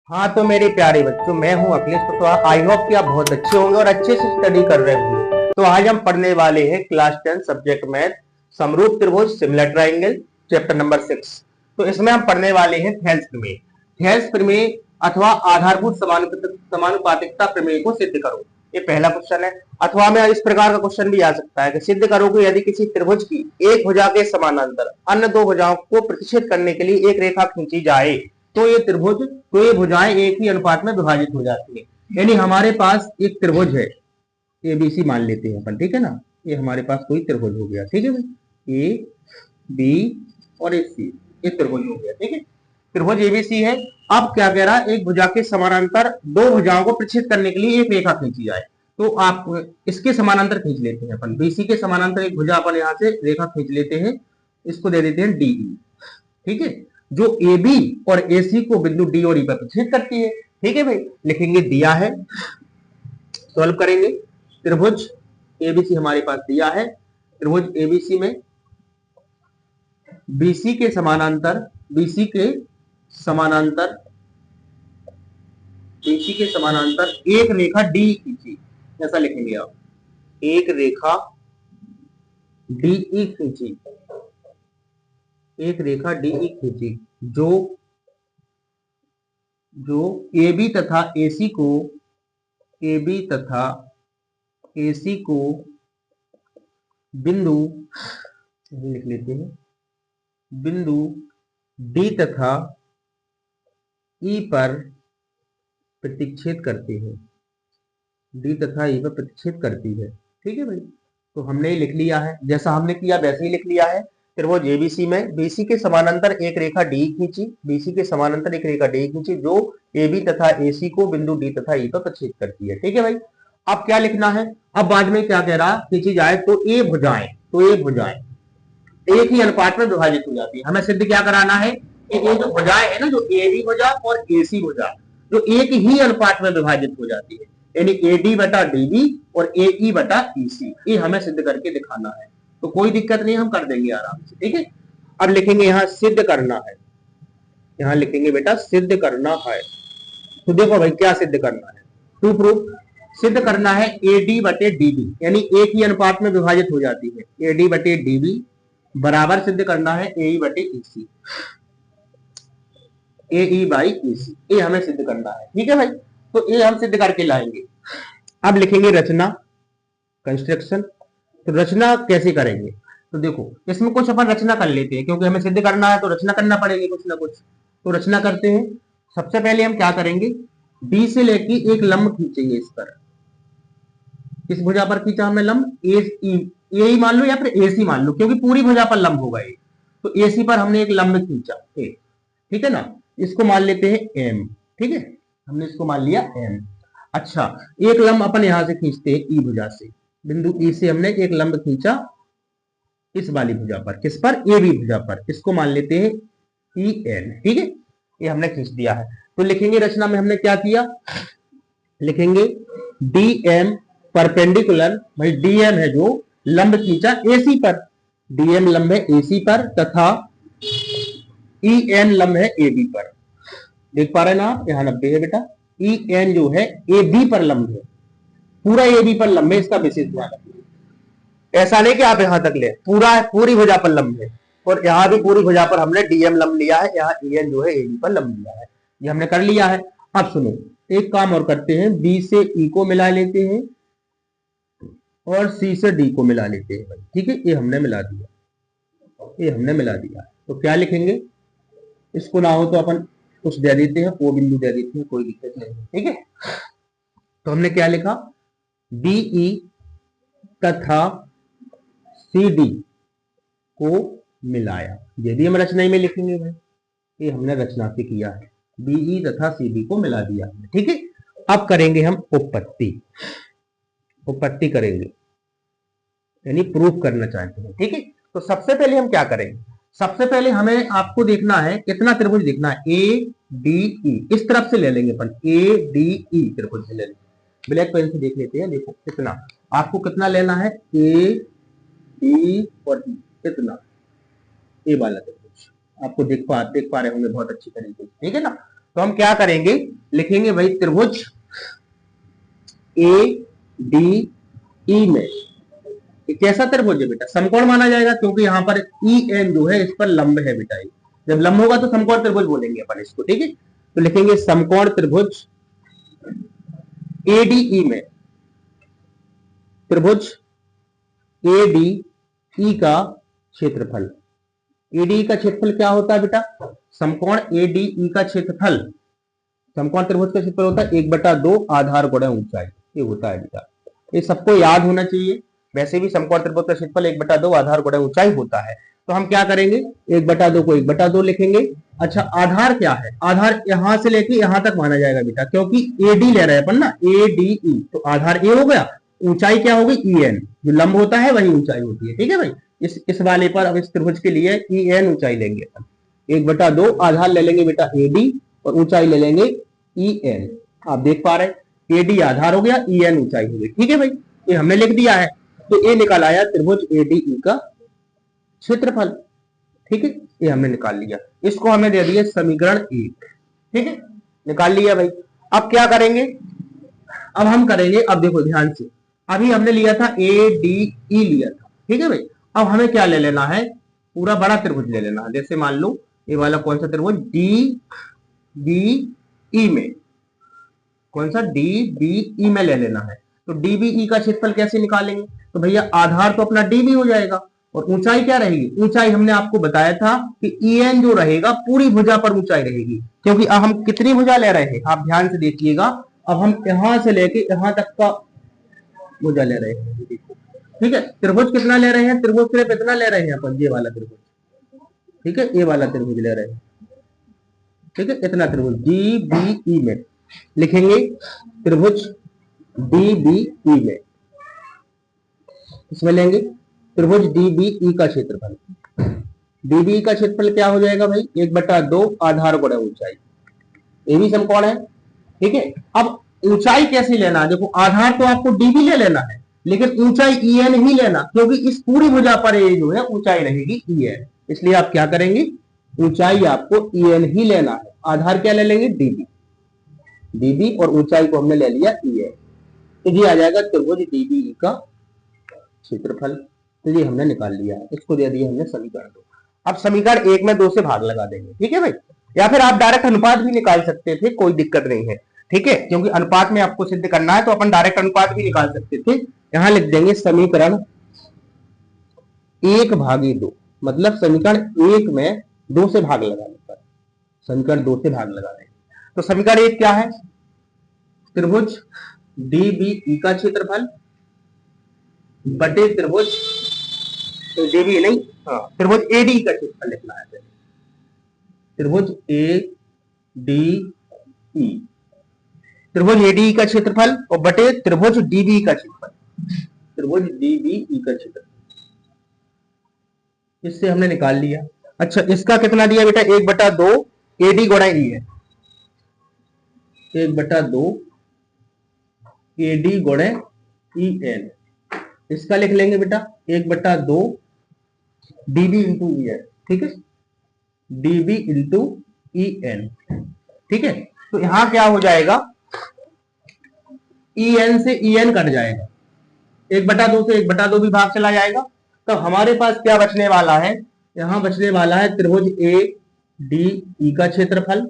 हाँ तो मेरे प्यारे बच्चों, मैं हूँ अखिलेश। तो आई होप कि आप बहुत अच्छे होंगे और अच्छे से स्टडी कर रहे होंगे। तो आज हम पढ़ने वाले हैं क्लास 10 सब्जेक्ट मैथ, समरूप त्रिभुज, सिमिलर ट्राइंगल, चैप्टर नंबर 6। तो इसमें हम पढ़ने वाले हैं थेल्स प्रमेय। थेल्स प्रमेय अथवा आधारभूत समानुपातिकता प्रमेय को सिद्ध करो, ये पहला क्वेश्चन है। अथवा में इस प्रकार का क्वेश्चन भी आ सकता है कि सिद्ध करो कि यदि किसी त्रिभुज की एक भुजा के समानांतर अन्य दो भुजाओं को प्रतिच्छेद करने के लिए एक रेखा खींची जाए तो ये भुजाएं एक ही अनुपात में विभाजित हो जाती है। यानी हमारे पास एक त्रिभुज है, एबीसी मान लेते हैं अपन, ठीक है ना। ये हमारे पास कोई त्रिभुज हो गया, ठीक है भाई, ए बी और ए सी, ये त्रिभुज हो गया, ठीक है। त्रिभुज एबीसी है। अब क्या कह रहा है, एक भुजा के समानांतर दो भुजाओं को प्रतिच्छेद करने के लिए एक रेखा खींची जाए। तो आप इसके समानांतर खींच लेते हैं अपन, बीसी के समानांतर एक भुजा अपन यहां से रेखा खींच लेते हैं, इसको दे देते हैं डीई, ठीक है, जो ए बी और ए सी को बिंदु डी और ई पर प्रतिच्छेद करती है। ठीक है भाई, लिखेंगे दिया है, सॉल्व करेंगे। त्रिभुज एबीसी हमारे पास दिया है। त्रिभुज एबीसी में बीसी के समानांतर बीसी के समानांतर बीसी के समानांतर एक रेखा डी खींची, ऐसा लिखेंगे आप, एक रेखा डीई खींची, एक रेखा डीई खींची जो जो AB तथा AC को AB तथा AC को बिंदु लिख लेते हैं, बिंदु D तथा E पर प्रतिच्छेद करते हैं, D तथा E पर प्रतिच्छेद करती है। ठीक है भाई, तो हमने लिख लिया है, जैसा हमने किया वैसे ही लिख लिया है। त्रिभुज एबीसी में बीसी के समानांतर एक रेखा डी खींची, बीसी के समानांतर एक रेखा डी खींची जो एबी तथा एसी को बिंदु डी तथा ई पर प्रतिच्छेद करती है। ठीक है भाई, अब क्या लिखना है, अब बाद में क्या कह रहा, खींची जाए तो ये भुजाएं एक ही अनुपात में विभाजित हो जाती है। हमें सिद्ध क्या कराना है कि ये जो भुजाएं है ना, जो एबी भुजा और एसी भुजा जो एक ही अनुपात में विभाजित हो जाती है, यानी एडी बटा डीबी और एई बटा ईसी, ये हमें सिद्ध करके दिखाना है। तो कोई दिक्कत नहीं, हम कर देंगे आराम से। ठीक है, अब लिखेंगे यहाँ सिद्ध करना है, यहाँ लिखेंगे बेटा सिद्ध करना है। तो देखो भाई क्या सिद्ध करना है, टू प्रूफ सिद्ध करना है एडी बटे डीबी, यानी एक ही अनुपात में विभाजित हो जाती है, एडी बटे डीबी बराबर सिद्ध करना है एई बटे ईसी, एई बाई ईसी, ये हमें सिद्ध करना है। ठीक है भाई, तो ये हम सिद्ध करके लाएंगे। अब लिखेंगे रचना, कंस्ट्रक्शन। तो रचना कैसे करेंगे, तो देखो इसमें कुछ अपन रचना कर लेते हैं, क्योंकि हमें सिद्ध करना है तो रचना करना पड़ेगी कुछ ना कुछ। तो रचना करते हैं। सबसे पहले हम क्या करेंगे, डी से लेके एक लंब खींचेंगे इस पर, इस भुजा पर खींचा हमने लंब, ए मान लो या फिर एसी मान लो, क्योंकि पूरी भुजा पर लंब होगा ये। तो एसी पर हमने एक लंब खींचा ए, ठीक है ना, इसको मान लेते हैं एम। ठीक है, हमने इसको मान लिया एम। अच्छा, एक लंब अपन यहां से खींचते हैं ई भुजा से, बिंदु ई से हमने एक लंब खींचा इस वाली भुजा पर, किस पर, ए बी भुजा पर, इसको मान लेते हैं ई एन। ठीक है, ये हमने खींच दिया है। तो लिखेंगे रचना में हमने क्या किया, लिखेंगे डी एम परपेंडिकुलर, भाई डीएम है जो लंब खींचा एसी पर, डीएम लंब है एसी पर, तथा ई एन लंब है ए बी पर। देख पा रहे हैं ना आप, यहाँ 90 है बेटा। ई एन जो है ए बी पर लंब है, पूरा ए बी पर लंब है, इसका विशेष ध्यान रखना। ऐसा नहीं कि आप यहां तक ले, पूरी भुजा पर लंब है, और यहाँ भी पूरी भुजा पर हमने डीएम लंब लिया है, यहाँ ई एन जो है ए बी पर लंब लिया है, ये हमने कर लिया है। अब सुनो, एक काम और करते हैं, बी से ई को मिला लेते हैं और सी से डी को मिला लेते हैं भाई। ठीक है, ये हमने मिला दिया, ये हमने मिला दिया। तो क्या लिखेंगे, इसको ना हो तो अपन कुछ दे देते हैं, ओ बिंदु दे देते हैं, कोई दिक्कत नहीं है। ठीक है, तो हमने क्या लिखा, बीई तथा सी डी को मिलाया, ये भी हम रचना में लिखेंगे भाई, ये हमने रचना से किया है, बीई तथा सी डी को मिला दिया। ठीक है, अब करेंगे हम उपपत्ति करेंगे, यानी प्रूफ करना चाहते हैं। ठीक है, तो सबसे पहले हम क्या करेंगे, सबसे पहले हमें आपको देखना है कितना त्रिभुज देखना है, ए डी ई, इस तरफ से ले लेंगे अपन, ए डी ई त्रिभुज से ले लेंगे, ब्लैक पेन से देख लेते हैं। देखो कितना आपको कितना लेना है, ए डी और ई, कितना, ए वाला त्रिभुज आपको देख पा रहे होंगे बहुत अच्छी तरीके से। ठीक है ना, तो हम क्या करेंगे, लिखेंगे भाई त्रिभुज ए डी ई में एक कैसा त्रिभुज है बेटा, समकोण माना जाएगा, क्योंकि यहाँ पर ई एन जो है इस पर लंब है बेटा। जब लंब होगा तो समकोण त्रिभुज बोलेंगे अपन इसको, ठीक है। तो लिखेंगे समकोण त्रिभुज एडीई में, त्रिभुज एडीई का क्षेत्रफल। एडीई का क्षेत्रफल क्या होता है बेटा, समकोण एडीई का क्षेत्रफल, समकोण त्रिभुज का क्षेत्रफल होता है 1/2 आधार गुणा ऊंचाई, ये होता है बेटा। ये सबको याद होना चाहिए। वैसे भी समकोण त्रिभुज का क्षेत्रफल 1/2 आधार गुणा ऊंचाई होता है। तो हम क्या करेंगे, 1/2 को 1/2 लिखेंगे। अच्छा, आधार क्या है, आधार यहां से लेके यहां तक माना जाएगा बेटा, क्योंकि एडी ले रहे हैं अपन ना, एडीई, तो आधार ए हो गया, ऊंचाई क्या होगी ई एन, जो लंब होता है वही ऊंचाई होती है, ठीक है भाई। इस वाले पर अब इस त्रिभुज के लिए ई एन ऊंचाई लेंगे अपन, 1/2 आधार ले लेंगे बेटा एडी और ऊंचाई ले लेंगे ई एन। आप देख पा रहे हैं एडी आधार हो गया, ई एन ऊंचाई हो गई, ठीक है भाई। ये हमने लिख दिया है। तो ये निकाल आया त्रिभुज एडीई का क्षेत्रफल, ठीक है, ये हमने निकाल लिया। इसको हमें दे दिया समीकरण 1, ठीक है, निकाल लिया भाई। अब क्या करेंगे, अब हम करेंगे, अब देखो ध्यान से, अभी हमने लिया था ए डी ई लिया था, ठीक है भाई। अब हमें क्या ले लेना है, पूरा बड़ा त्रिभुज ले लेना है। जैसे मान लो ये वाला कौन सा त्रिभुज, डी बी ई में, कौन सा, डी बी ई में ले लेना है। तो डी बी ई का क्षेत्रफल कैसे निकालेंगे, तो भैया आधार तो अपना डी बी हो जाएगा और ऊंचाई क्या रहेगी, ऊंचाई हमने आपको बताया था कि ई एन जो रहेगा पूरी भुजा पर ऊंचाई रहेगी, क्योंकि अब हम कितनी भुजा ले रहे हैं, आप ध्यान से देखिएगा। अब हम यहां से लेके यहां तक का भुजा ले रहे हैं, ठीक है। त्रिभुज कितना ले रहे हैं, त्रिभुज सिर्फ इतना ले रहे हैं अपन, ये वाला त्रिभुज, ठीक है, ये वाला त्रिभुज ले रहे हैं, ठीक है, इतना त्रिभुज डी बी ई में लिखेंगे, त्रिभुज डी बी ई में, इसमें लेंगे त्रिभुज डी बी ई का क्षेत्रफल। डी बी ई का क्षेत्रफल क्या हो जाएगा भाई, 1/2 आधार गुणा ऊंचाई, ये भी समकोण है, ठीक है। अब ऊंचाई कैसे लेना है, देखो आधार तो आपको डी बी ले लेना है, लेकिन ऊंचाई ई एन ही लेना, क्योंकि इस पूरी भुजा पर ये जो है ऊंचाई रहेगी ई एन, इसलिए आप क्या करेंगे, ऊंचाई आपको ई एन ही लेना है, आधार क्या ले लेंगे, डीबी, डीबी और ऊंचाई को हमने ले लिया ई एन, तो ये आ जाएगा त्रिभुज डीबी का क्षेत्रफल। तो ये हमने निकाल लिया है, इसको दे दिया हमने समीकरण 2। अब समीकरण 1 में 2 से भाग लगा देंगे, ठीक है भाई, या फिर आप डायरेक्ट अनुपात भी निकाल सकते थे, कोई दिक्कत नहीं है, ठीक है, क्योंकि अनुपात में आपको सिद्ध करना है तो अपन डायरेक्ट अनुपात भी निकाल सकते थे। यहां लिख देंगे समीकरण 1/2, मतलब समीकरण 1 में 2 से भाग लगाने पर, समीकरण 2 से भाग लगा देंगे। तो समीकरण 1 क्या है, त्रिभुज डीबीई का क्षेत्रफल बटे त्रिभुज, तो डीबी नहीं, हाँ, त्रिभुज एडी का क्षेत्रफल लिखना है, त्रिभुज ए डी ई, त्रिभुज एडी का क्षेत्रफल और बटे त्रिभुज डीबी का क्षेत्रफल, त्रिभुज डीबीई का क्षेत्रफल, इससे हमने निकाल लिया। अच्छा, इसका कितना दिया बेटा, 1/2 एडी गुणा ई है, 1/2 एडी गुणा ई एन, इसका लिख लेंगे बेटा 1/2 डीबी इंटू ई एन, ठीक है, डीबी इंटू ई एन, ठीक है। तो यहां क्या हो जाएगा, ई एन से ई एन कट जाएगा, 1/2 से 1/2 भी भाग चला जाएगा। तो हमारे पास क्या बचने वाला है, यहां बचने वाला है त्रिभुज ए डी ई का क्षेत्रफल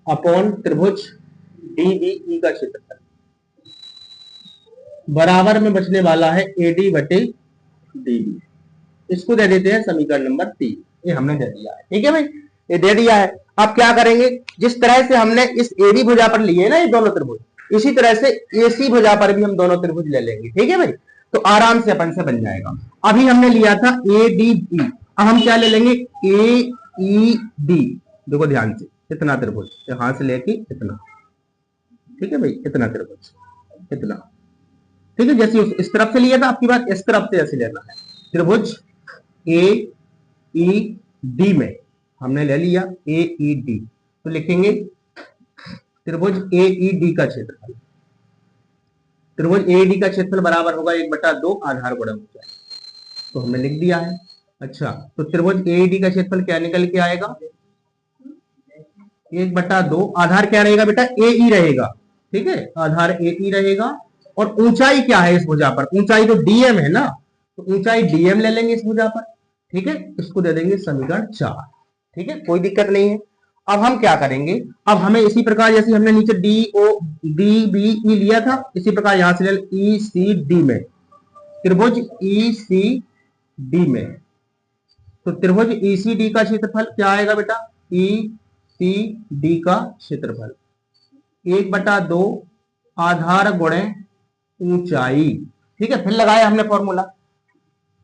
अपॉन त्रिभुज डी बी ई का क्षेत्रफल, बराबर में बचने वाला है एडी बटे डीबी, इसको दे देते हैं समीकरण नंबर 3, ये हमने दे दिया है, ठीक है भाई, ये दे दिया है। अब क्या करेंगे, जिस तरह से हमने इस एडी भुजा पर लिए ना ये दोनों त्रिभुज, इसी तरह से एसी भुजा पर भी हम दोनों त्रिभुज ले लेंगे, ठीक है भाई, तो आराम से अपन से बन जाएगा। अभी हमने लिया था ए डी बी, अब हम क्या ले लेंगे, ए ई डी, देखो ध्यान से, इतना त्रिभुज यहां से लेके इतना, ठीक है भाई, इतना त्रिभुज, इतना, ठीक है, जैसे इस तरफ से लिया था, आपकी बात इस तरफ से ऐसे लेना है। त्रिभुज ए ई डी में हमने ले लिया ए ई डी, तो लिखेंगे त्रिभुज ए ई डी का क्षेत्रफल, त्रिभुज ए डी का क्षेत्रफल बराबर होगा 1/2 आधार गुणा ऊंचाई, तो हमने लिख दिया है। अच्छा, तो त्रिभुज ए डी का क्षेत्रफल क्या निकल के आएगा, 1/2 आधार क्या रहेगा बेटा, ए ई रहेगा। ठीक है, आधार ए ई रहेगा। और ऊंचाई क्या है इस भुजा पर, ऊंचाई तो डीएम है ना, तो ऊंचाई डीएम ले लेंगे इस भुजा पर। ठीक है, इसको दे देंगे समीकरण 4। ठीक है, कोई दिक्कत नहीं है। अब हम क्या करेंगे, अब हमें इसी प्रकार जैसे हमने नीचे D O D B E लिया था, इसी प्रकार यहां से ई सी डी में, त्रिभुज ई सी डी में, तो त्रिभुज ई सी डी का क्षेत्रफल क्या आएगा बेटा, ई सी डी का क्षेत्रफल 1/2 आधार गुणे ऊंचाई। ठीक है, फिर लगाया हमने फॉर्मूला।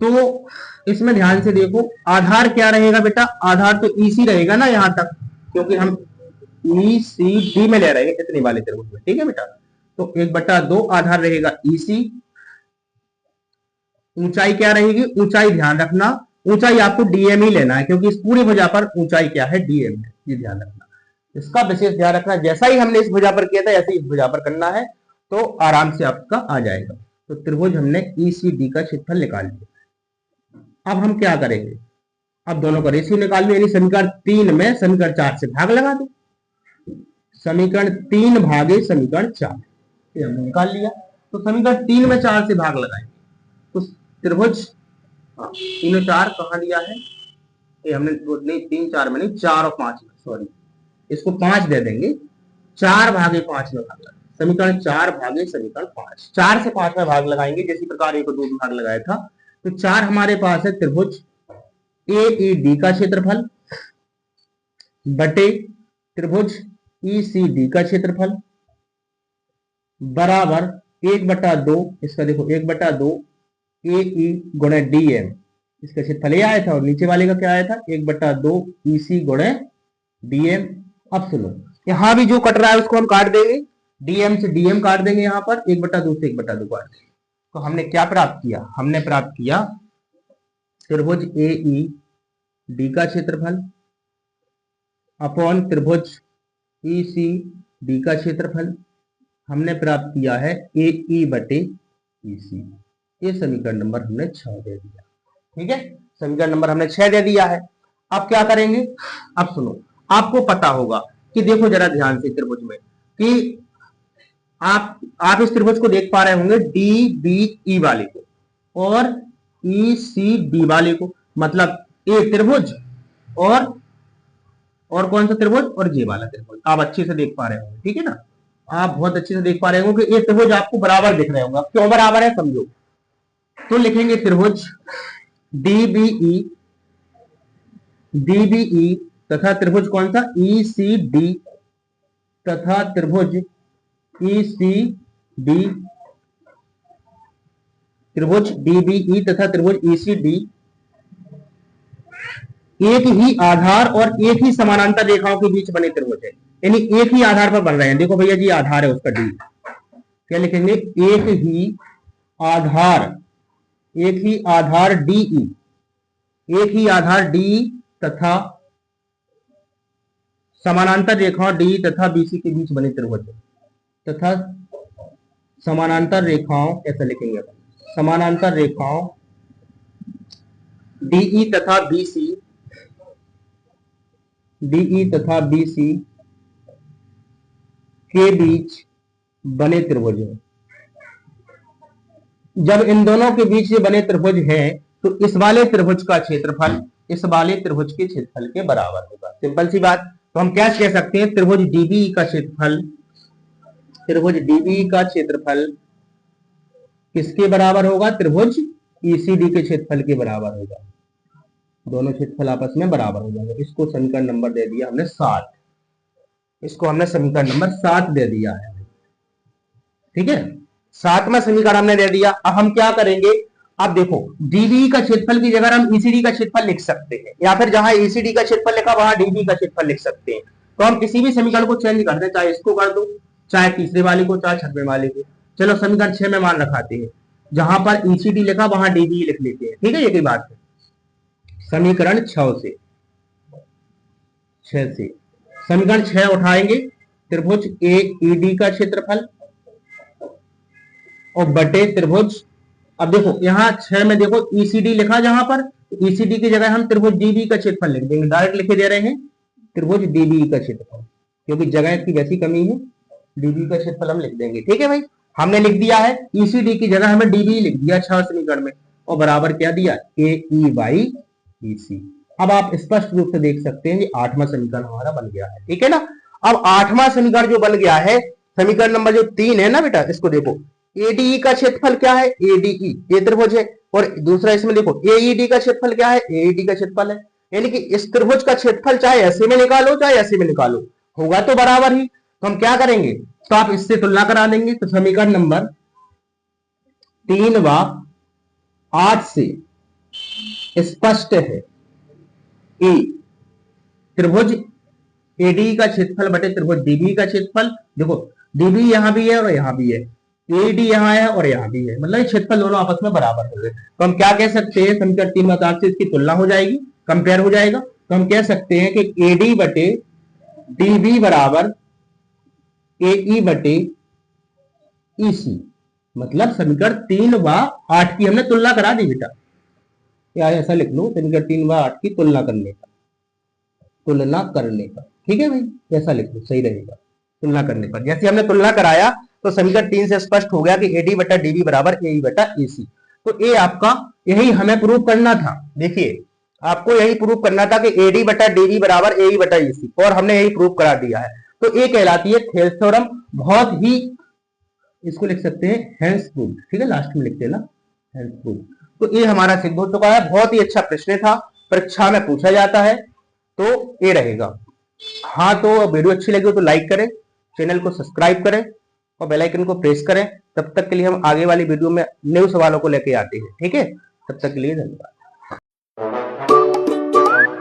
तो इसमें ध्यान से देखो, आधार क्या रहेगा बेटा, आधार तो ईसी रहेगा ना यहां तक, क्योंकि हम ई सी डी में ले रहे हैं इतनी वाले त्रिभुज में। ठीक है बेटा, तो 1/2 आधार रहेगा ईसी। ऊंचाई क्या रहेगी, ऊंचाई ध्यान रखना, ऊंचाई आपको डीएम ही लेना है, क्योंकि इस पूरी भुजा पर ऊंचाई क्या है, डीएम है। ये ध्यान रखना, इसका विशेष ध्यान रखना। जैसा ही हमने इस भुजा पर किया था ऐसे ही इस भुजा पर करना है, तो आराम से आपका आ जाएगा। तो त्रिभुज हमने ईसीडी का क्षेत्रफल निकाल लिया। अब हम क्या करेंगे, अब दोनों का रेशियो निकाल लो, यानी समीकरण 3 में समीकरण 4 से भाग लगा दो। समीकरण 3 भागे समीकरण 4 ये हमने निकाल लिया। तो समीकरण 3 में 4 से भाग लगाएंगे, तो त्रिभुज 3 और 4 कहां दिया है, ये हमने नहीं 3 4 में नहीं 4 और 5 में, सॉरी इसको 5 दे देंगे। 4 भागे 5 में भाग लगाएंगे, समीकरण 4 भागे समीकरण 5, 4 से 5 में भाग लगाएंगे, जैसी प्रकार 1 और 2 में भाग लगाया था। तो 4 हमारे पास है त्रिभुज ए ई डी का क्षेत्रफल बटे त्रिभुज ई सी डी का क्षेत्रफल बराबर 1/2, इसका देखो 1/2 ए ई गुणे डी एम, इसका क्षेत्रफल ये आया था, और नीचे वाले का क्या आया था, 1/2 ई सी गुणे डी एम। अब सुनो, यहां भी जो कट रहा है उसको हम काट देंगे, डीएम से डीएम काट देंगे, यहां पर 1/2 से 1/2 काट देंगे। तो हमने क्या प्राप्त किया, हमने प्राप्त किया त्रिभुज ए ई डी का क्षेत्रफल अपॉन त्रिभुज ई सी डी का क्षेत्रफल, हमने प्राप्त किया है ए ई बटे ई सी। ये समीकरण नंबर हमने 6 दे दिया। ठीक है, समीकरण नंबर हमने 6 दे दिया है। अब क्या करेंगे, अब सुनो, आपको पता होगा कि देखो जरा ध्यान से त्रिभुज में कि आप इस त्रिभुज को देख पा रहे होंगे डी बी ई वाले को और ई सी डी वाले को, मतलब ए त्रिभुज और कौन सा त्रिभुज, और जे वाला त्रिभुज आप अच्छे से देख पा रहे होंगे। ठीक है ना, आप बहुत अच्छे से देख पा रहे होंगे कि ये त्रिभुज आपको बराबर दिख रहे होंगे। क्यों बराबर है समझो, तो लिखेंगे त्रिभुज डीबीई तथा त्रिभुज कौन सा ई सी डी तथा त्रिभुज ई सी डी, त्रिभुज डीबीई तथा त्रिभुज ई सी डी एक ही आधार और एक ही समानांतर रेखाओं के बीच बने त्रिभुज है, यानी एक ही आधार पर बन रहे हैं। देखो भैया जी आधार है उसका डी, क्या लिखेंगे, एक ही आधार डीई, एक ही आधार डी तथा समानांतर रेखाओं डी तथा बीसी के बीच बने त्रिभुज है, तथा समानांतर रेखाओं ऐसा लिखेंगे, समानांतर रेखाओं डीई तथा बीसी के बीच बने त्रिभुज है। जब इन दोनों के बीच ये बने त्रिभुज है तो इस वाले त्रिभुज का क्षेत्रफल इस वाले त्रिभुज के क्षेत्रफल के बराबर होगा। सिंपल सी बात। तो हम क्या कह सकते हैं, त्रिभुज डीबी का क्षेत्रफल किसके बराबर होगा, त्रिभुज ईसीडी के क्षेत्रफल के बराबर होगा। दोनों क्षेत्रफल आपस में बराबर हो जाएंगे। इसको समीकरण नंबर दे दिया हमने 7, इसको हमने समीकरण नंबर 7 दे दिया है। ठीक है, 7वां समीकरण हमने दे दिया। अब हम क्या करेंगे, अब देखो डीबी का क्षेत्रफल की जगह हम ईसीडी का क्षेत्रफल लिख सकते हैं, या फिर जहां ईसीडी का क्षेत्रफल लिखा वहां डीबी का क्षेत्रफल लिख सकते हैं। तो हम किसी भी समीकरण को चेंज कर दें, चाहे इसको कर दो, चाहे तीसरे वाले को, चाहे छठवें वाले को। चलो समीकरण 6 में मान रखाते हैं, जहां पर ईसीडी लिखा वहां डीबी लिख लेते हैं। ठीक है, ये की बात है। समीकरण 6 से समीकरण 6 उठाएंगे, त्रिभुज ए ईडी का क्षेत्रफल और बटे त्रिभुज, अब देखो यहां 6 में देखो ईसीडी लिखा, जहां पर ईसीडी की जगह हम त्रिभुज डीबी का क्षेत्रफल लिख देंगे, डायरेक्ट लिखे दे रहे हैं त्रिभुज डीबी का क्षेत्रफल। क्योंकि जगह की वैसी कमी है, डीबी का क्षेत्रफल हम लिख देंगे। ठीक है भाई, हमने लिख दिया है ईसीडी की जगह हमें डीबी लिख दिया 6 समीकरण में, और बराबर क्या दिया ए ई बाई ईसी। अब आप स्पष्ट रूप से देख सकते हैं कि 8वां समीकरण हमारा बन गया है। ठीक है ना। अब 8वां समीकरण जो बन गया है, समीकरण नंबर जो 3 है ना बेटा, इसको देखो, एडीई का क्षेत्रफल क्या है, एडीई ये त्रिभुज है, और दूसरा इसमें देखो एईडी का क्षेत्रफल क्या है, एईडी का क्षेत्रफल है। यानी कि इस त्रिभुज का क्षेत्रफल चाहे ऐसे में निकालो चाहे ऐसे में निकालो, होगा तो बराबर ही। तो हम क्या करेंगे, तो आप इससे तुलना करा देंगे। तो समीकरण नंबर 3 व 8 से स्पष्ट है ए त्रिभुज एडी का क्षेत्रफल बटे त्रिभुज डीबी का क्षेत्रफल, देखो डीबी यहां भी है और यहां भी है, एडी यहां है और यहां भी है, मतलब क्षेत्रफल दोनों आपस में बराबर हो गए। तो हम क्या कह सकते हैं, समीकरण 3 व 8 से इसकी तुलना हो जाएगी, कंपेयर हो जाएगा। तो हम कह सकते हैं कि एडी बटे डीबी बराबर एई बटे ईसी, मतलब समीकरण 3 व 8 की हमने तुलना करा दी बेटा, या ऐसा लिख लो समीकरण 3 व 8 की तुलना करने का, तुलना करने का। ठीक है भाई, ऐसा लिख लो सही रहेगा, तुलना करने पर। जैसे हमने तुलना कराया तो समीकरण 3 से स्पष्ट हो गया कि एडी बटा डीबी बराबर एई बटा ईसी। तो ये आपका यही हमें प्रूव करना था। देखिए आपको यही प्रूव करना था कि एडी बटा डीबी बराबर एई बटा ईसी, और हमने यही प्रूव करा दिया है। तो ये कहलाती है थेल्स थ्योरम, बहुत ही, इसको लिख सकते हैं हेंस प्रूफ। ठीक है, लास्ट में लिखते हैं ना हेंस प्रूफ। तो ये हमारा सिद्ध हो चुका है। बहुत ही अच्छा प्रश्न था, परीक्षा में पूछा जाता है, तो ये रहेगा। हाँ, तो वीडियो अच्छी लगी हो तो लाइक करें, चैनल को सब्सक्राइब करें और बेल आइकन को प्रेस करें। तब तक के लिए हम आगे वाली वीडियो में न्यू सवालों को लेके आते हैं। ठीक है, तब तक के लिए धन्यवाद।